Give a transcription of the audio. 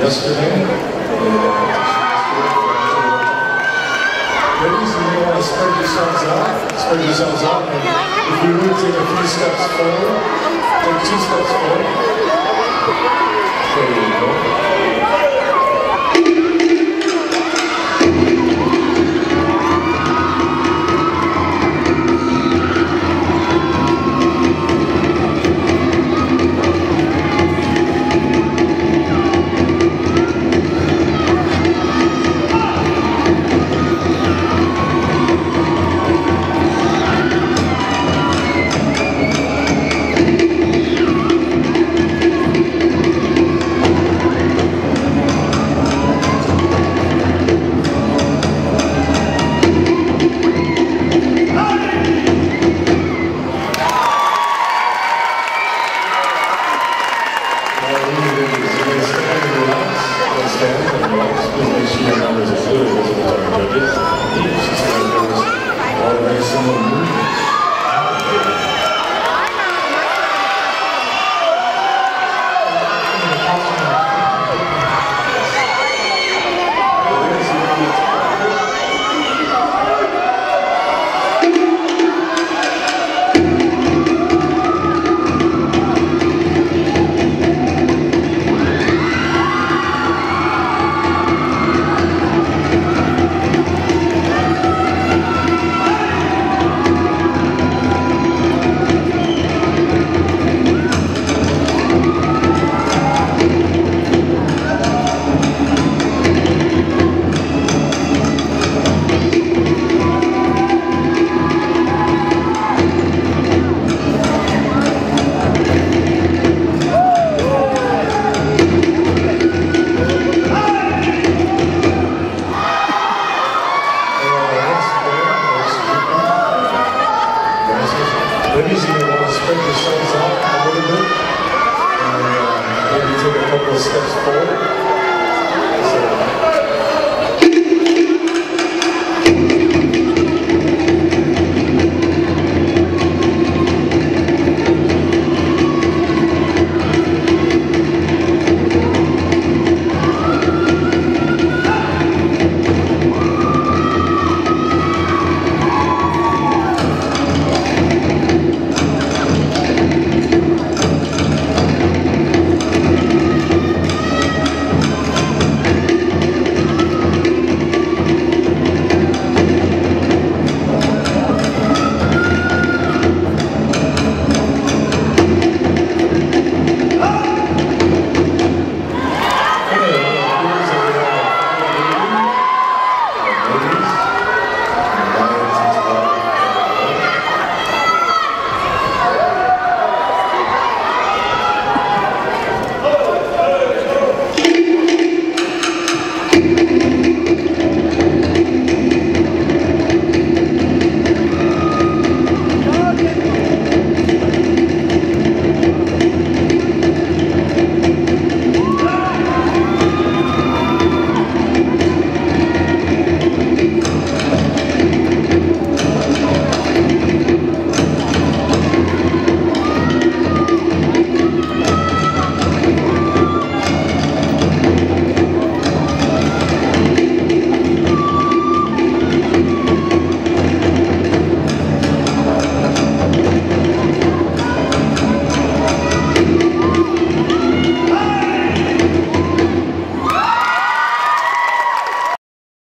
yesterday. Ladies, you may want to spread yourselves out. And if you would take a few steps forward, take 2 steps forward. There you go. Ladies, you may want to spread yourselves out a little bit and maybe take a couple of steps forward.